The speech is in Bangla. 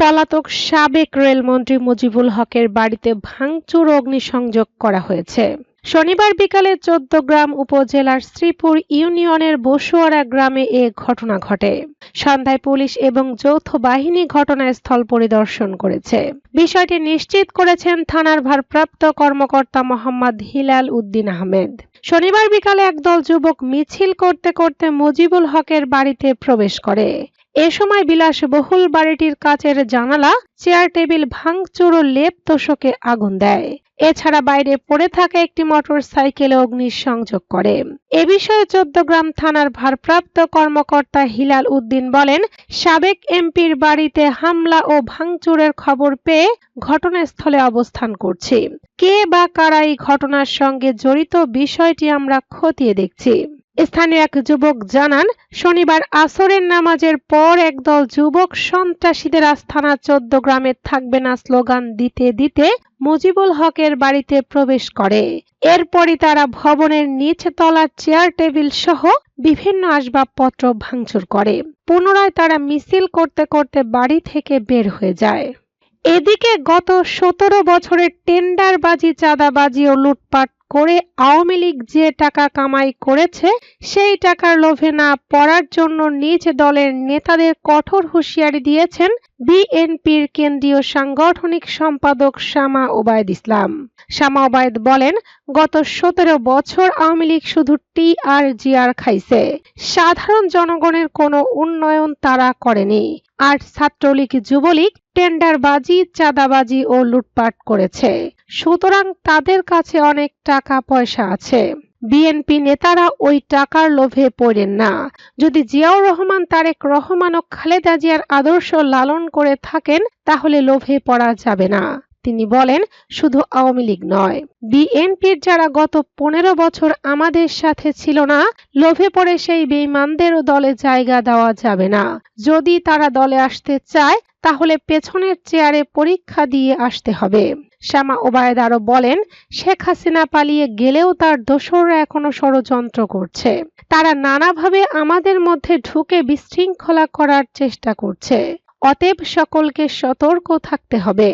পলাতক সাবেক রেলমন্ত্রী মুজিবুল হকের বাড়িতে ভাঙচুর ও অগ্নিসংযোগ করা হয়েছে। শনিবার বিকালে ১৪গ্রাম উপজেলার শ্রীপুর ইউনিয়নের বসুয়ারা গ্রামে এ ঘটনা ঘটে। সন্ধ্যায় পুলিশ এবং যৌথ বাহিনী ঘটনাস্থল পরিদর্শন করেছে। বিষয়টি নিশ্চিত করেছেন থানার ভারপ্রাপ্ত কর্মকর্তা মোহাম্মদ হিলাল উদ্দিন আহমেদ। শনিবার বিকালে একদল যুবক মিছিল করতে করতে মুজিবুল হকের বাড়িতে প্রবেশ করে। এ সময় বিলাসবহুল বাড়িটির কাচের জানালা, চেয়ার টেবিল ভাঙচুর ও লেপ তোশকে আগুন দেয়। এছাড়া বাইরে পড়ে থাকা একটি মোটরসাইকেলে অগ্নিসংযোগ করে। এ বিষয়ে ১৪গ্রাম থানার ভারপ্রাপ্ত কর্মকর্তা হিলাল উদ্দিন বলেন, সাবেক এমপির বাড়িতে হামলা ও ভাঙচুরের খবর পেয়ে ঘটনাস্থলে অবস্থান করছি। কে বা কারা এই ঘটনার সঙ্গে জড়িত বিষয়টি আমরা খতিয়ে দেখছি। স্থানীয় এক যুবক জানান, শনিবার আসরের নামাজের পর একদল যুবক সন্ত্রাসীদের আস্তানা ১৪গ্রামে থাকবে না স্লোগান দিতে দিতে মুজিবুল হকের বাড়িতে প্রবেশ করে। এরপরই তারা ভবনের নিচ তলার চেয়ার টেবিল সহ বিভিন্ন আসবাবপত্র ভাঙচুর করে। পুনরায় তারা মিছিল করতে করতে বাড়ি থেকে বের হয়ে যায়। এদিকে গত ১৭ বছরের টেন্ডারবাজি, চাঁদাবাজি ও লুটপাট করে আওয়ামী লীগ যে টাকা কামাই করেছে সেই টাকার লোভে না পড়ার জন্য নিজ দলের নেতাদের কঠোর হুঁশিয়ারি দিয়েছেন বিএনপির কেন্দ্রীয় সাংগঠনিক সম্পাদক শামা ওবায়দ ইসলাম। শামা ওবায়দ বলেন, গত ১৭ বছর আওয়ামী লীগ শুধু টিআরজিআর খাইছে, সাধারণ জনগণের কোনো উন্নয়ন তারা করেনি। আর ছাত্রলীগ, যুবলীগ টেন্ডারবাজি, চাঁদাবাজি ও লুটপাট করেছে, সুতরাং তাদের কাছে অনেক টাকা পয়সা আছে। বিএনপি নেতারা ওই টাকার লোভে পড়েন না। যদি জিয়াউর রহমান, তারেক রহমান ও খালেদা জিয়ার আদর্শ লালন করে থাকেন তাহলে লোভে পড়া যাবে না। তিনি বলেন, শুধু আওয়ামী লীগ নয়, বিএনপির যারা গত ১৫ বছর আমাদের সাথে ছিল না, লোভে পড়ে সেই বেঈমানদেরও দলে জায়গা দেওয়া যাবে না। যদি তারা দলে আসতে চায় তাহলে পেছনের চেয়ারে পরীক্ষা দিয়ে আসতে হবে। শামা ওবায়দ আরো বলেন, শেখ হাসিনা পালিয়ে গেলেও তার দোসররা এখনো ষড়যন্ত্র করছে। তারা নানাভাবে আমাদের মধ্যে ঢুকে বিশৃঙ্খলা করার চেষ্টা করছে। অতএব সকলকে সতর্ক থাকতে হবে।